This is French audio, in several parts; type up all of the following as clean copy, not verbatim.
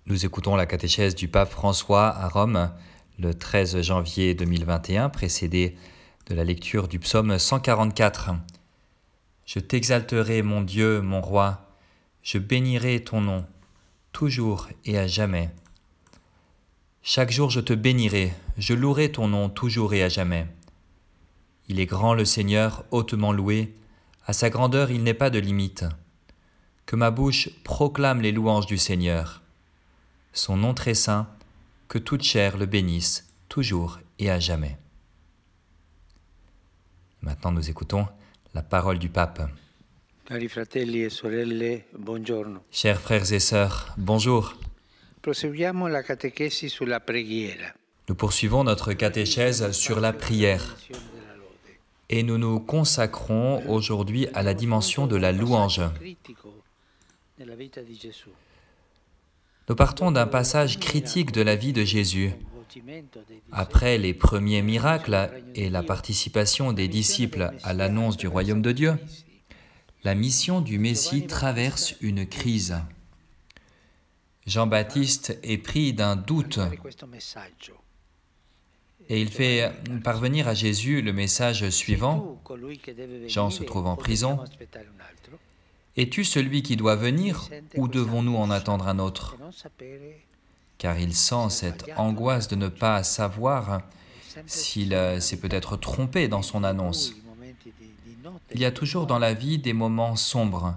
Nous écoutons la catéchèse du pape François à Rome le 13 janvier 2021, précédée de la lecture du psaume 144. Je t'exalterai, mon Dieu, mon roi, je bénirai ton nom, toujours et à jamais. Chaque jour je te bénirai, je louerai ton nom toujours et à jamais. Il est grand le Seigneur, hautement loué, à sa grandeur il n'est pas de limite. Que ma bouche proclame les louanges du Seigneur. Son nom très saint, que toute chair le bénisse, toujours et à jamais. Maintenant nous écoutons la parole du pape. Cari fratelli e sorelle, buongiorno. Chers frères et sœurs, bonjour. Proseguiamo la catechesi sulla preghiera. Nous poursuivons notre catéchèse sur la prière et nous nous consacrons aujourd'hui à la dimension de la louange. Nous partons d'un passage critique de la vie de Jésus. Après les premiers miracles et la participation des disciples à l'annonce du royaume de Dieu, la mission du Messie traverse une crise. Jean-Baptiste est pris d'un doute et il fait parvenir à Jésus le message suivant. Jean se trouve en prison. Es-tu celui qui doit venir ou devons-nous en attendre un autre? Car il sent cette angoisse de ne pas savoir s'il s'est peut-être trompé dans son annonce. Il y a toujours dans la vie des moments sombres,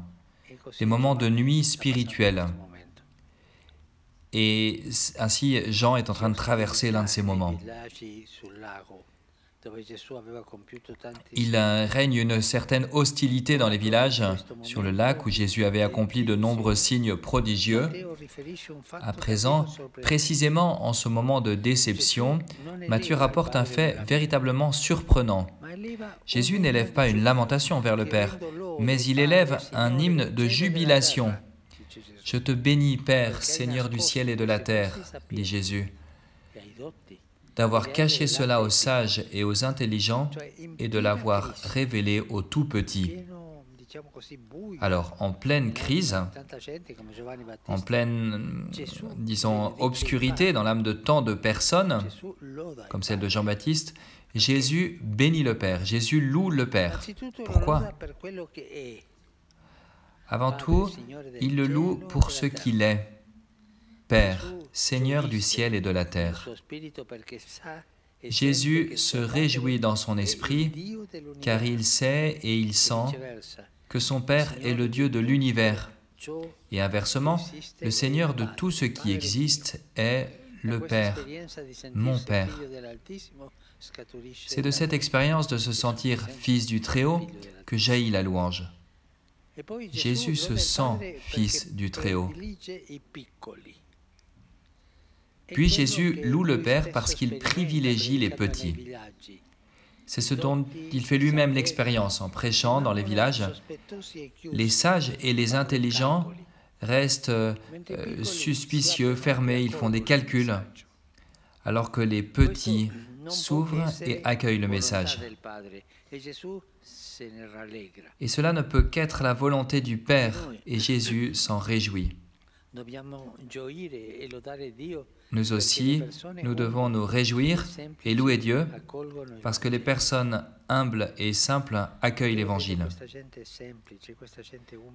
des moments de nuit spirituelle. Et ainsi, Jean est en train de traverser l'un de ces moments. Il règne une certaine hostilité dans les villages sur le lac où Jésus avait accompli de nombreux signes prodigieux. À présent, précisément en ce moment de déception, Matthieu rapporte un fait véritablement surprenant. Jésus n'élève pas une lamentation vers le Père, mais il élève un hymne de jubilation. « Je te bénis, Père, Seigneur du ciel et de la terre, » dit Jésus, d'avoir caché cela aux sages et aux intelligents et de l'avoir révélé aux tout-petits. Alors, en pleine crise, en pleine, disons, obscurité dans l'âme de tant de personnes, comme celle de Jean-Baptiste, Jésus bénit le Père, Jésus loue le Père. Pourquoi ? Avant tout, il le loue pour ce qu'il est, Père, Seigneur du ciel et de la terre. Jésus se réjouit dans son esprit, car il sait et il sent que son Père est le Dieu de l'univers. Et inversement, le Seigneur de tout ce qui existe est le Père, mon Père. C'est de cette expérience de se sentir fils du Très-Haut que jaillit la louange. Jésus se sent fils du Très-Haut. Puis Jésus loue le Père parce qu'il privilégie les petits. C'est ce dont il fait lui-même l'expérience en prêchant dans les villages. Les sages et les intelligents restent suspicieux, fermés, ils font des calculs, alors que les petits s'ouvrent et accueillent le message. Et cela ne peut qu'être la volonté du Père, et Jésus s'en réjouit. Nous aussi, nous devons nous réjouir et louer Dieu, parce que les personnes humbles et simples accueillent l'Évangile.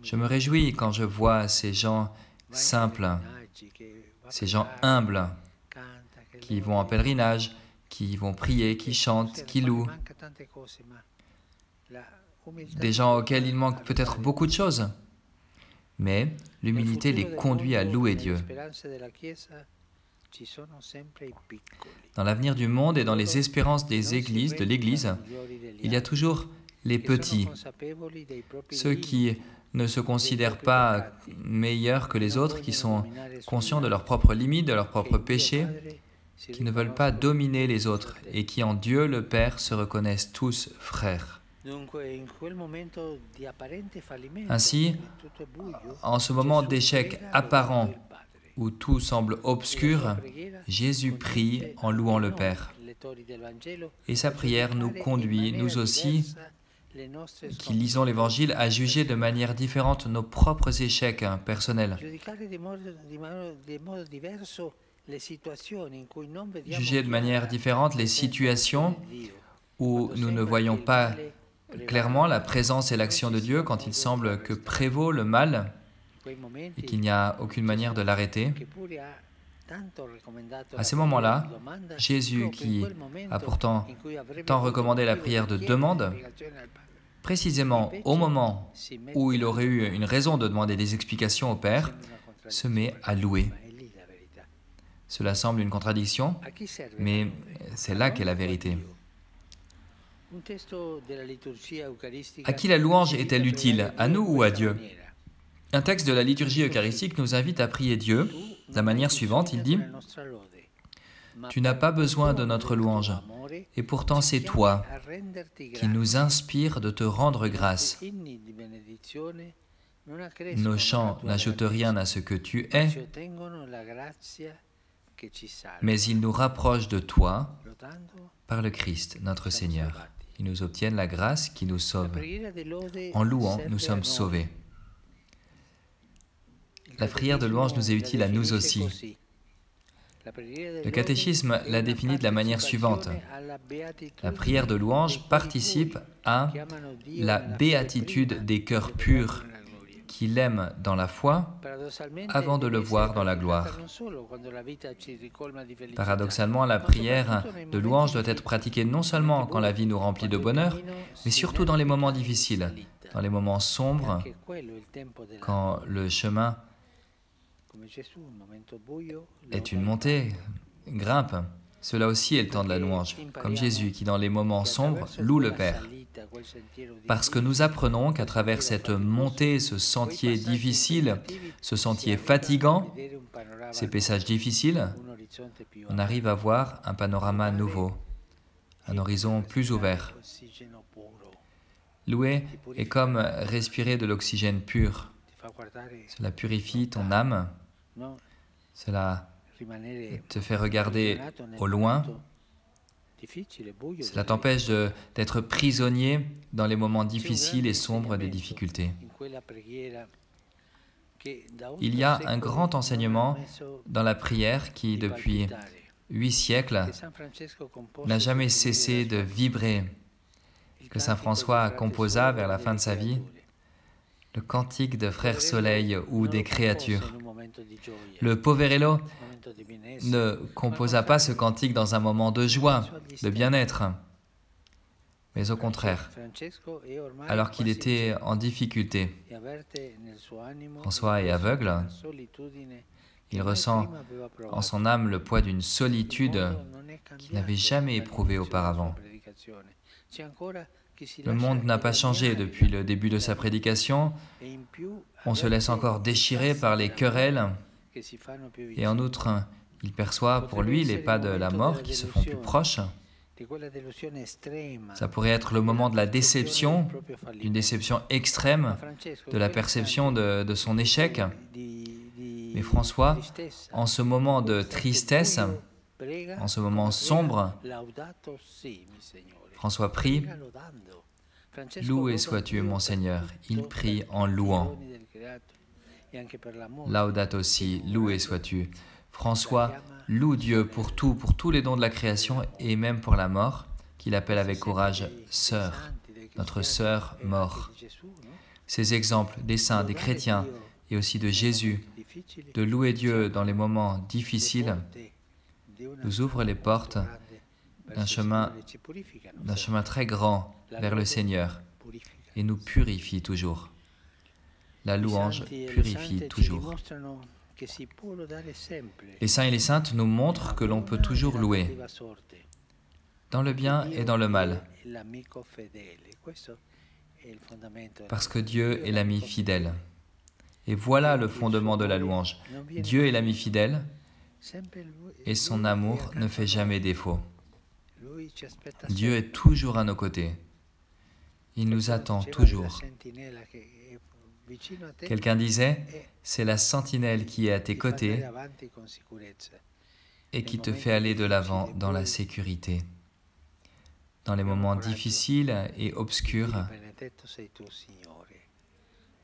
Je me réjouis quand je vois ces gens simples, ces gens humbles, qui vont en pèlerinage, qui vont prier, qui chantent, qui louent. Des gens auxquels il manque peut-être beaucoup de choses, mais l'humilité les conduit à louer Dieu. Dans l'avenir du monde et dans les espérances des églises, de l'Église, il y a toujours les petits, ceux qui ne se considèrent pas meilleurs que les autres, qui sont conscients de leurs propres limites, de leurs propres péchés, qui ne veulent pas dominer les autres et qui en Dieu le Père se reconnaissent tous frères. Ainsi, en ce moment d'échec apparent où tout semble obscur, Jésus prie en louant le Père. Et sa prière nous conduit, nous aussi, qui lisons l'Évangile à juger de manière différente nos propres échecs personnels. Juger de manière différente les situations où nous ne voyons pas clairement la présence et l'action de Dieu quand il semble que prévaut le mal et qu'il n'y a aucune manière de l'arrêter. À ces moments-là, Jésus, qui a pourtant tant recommandé la prière de demande, précisément au moment où il aurait eu une raison de demander des explications au Père, se met à louer. Cela semble une contradiction, mais c'est là qu'est la vérité. À qui la louange est-elle utile, à nous ou à Dieu? Un texte de la liturgie eucharistique nous invite à prier Dieu de la manière suivante. Il dit « Tu n'as pas besoin de notre louange, et pourtant c'est toi qui nous inspires de te rendre grâce. Nos chants n'ajoutent rien à ce que tu es, mais ils nous rapprochent de toi par le Christ, notre Seigneur. Ils nous obtiennent la grâce qui nous sauve. En louant, nous sommes sauvés. » La prière de louange nous est utile à nous aussi. Le catéchisme l'a définit de la manière suivante. La prière de louange participe à la béatitude des cœurs purs qui l'aiment dans la foi avant de le voir dans la gloire. Paradoxalement, la prière de louange doit être pratiquée non seulement quand la vie nous remplit de bonheur, mais surtout dans les moments difficiles, dans les moments sombres, quand le chemin est une montée, grimpe. Cela aussi est le temps de la louange, comme Jésus qui, dans les moments sombres, loue le Père. Parce que nous apprenons qu'à travers cette montée, ce sentier difficile, ce sentier fatigant, ces passages difficiles, on arrive à voir un panorama nouveau, un horizon plus ouvert. Louer est comme respirer de l'oxygène pur. Cela purifie ton âme, cela te fait regarder au loin, cela t'empêche d'être prisonnier dans les moments difficiles et sombres des difficultés. Il y a un grand enseignement dans la prière qui, depuis 8 siècles, n'a jamais cessé de vibrer, que saint François composa vers la fin de sa vie, le cantique de Frère Soleil ou des créatures. Le Poverello ne composa pas ce cantique dans un moment de joie, de bien-être, mais au contraire, alors qu'il était en difficulté. François est aveugle, il ressent en son âme le poids d'une solitude qu'il n'avait jamais éprouvée auparavant. Le monde n'a pas changé depuis le début de sa prédication. On se laisse encore déchirer par les querelles. Et en outre, il perçoit pour lui les pas de la mort qui se font plus proches. Ça pourrait être le moment de la déception, d'une déception extrême, de la perception de son échec. Mais François, en ce moment de tristesse, en ce moment sombre, François prie, « Loué sois-tu, mon Seigneur ». Il prie en louant. Laudato si, loué sois-tu. François loue Dieu pour tout, pour tous les dons de la création et même pour la mort, qu'il appelle avec courage « sœur », notre sœur mort. Ces exemples des saints, des chrétiens et aussi de Jésus, de louer Dieu dans les moments difficiles, nous ouvrent les portes d'un chemin très grand vers le Seigneur et nous purifie toujours. La louange purifie toujours. Les saints et les saintes nous montrent que l'on peut toujours louer, dans le bien et dans le mal, parce que Dieu est l'ami fidèle. Et voilà le fondement de la louange. Dieu est l'ami fidèle et son amour ne fait jamais défaut. Dieu est toujours à nos côtés. Il nous attend toujours. Quelqu'un disait, c'est la sentinelle qui est à tes côtés et qui te fait aller de l'avant dans la sécurité. dans les moments difficiles et obscurs,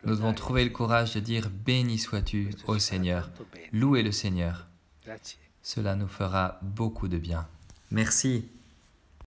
nous devons trouver le courage de dire « Béni sois-tu, ô Seigneur ». Louez le Seigneur. Cela nous fera beaucoup de bien. Merci.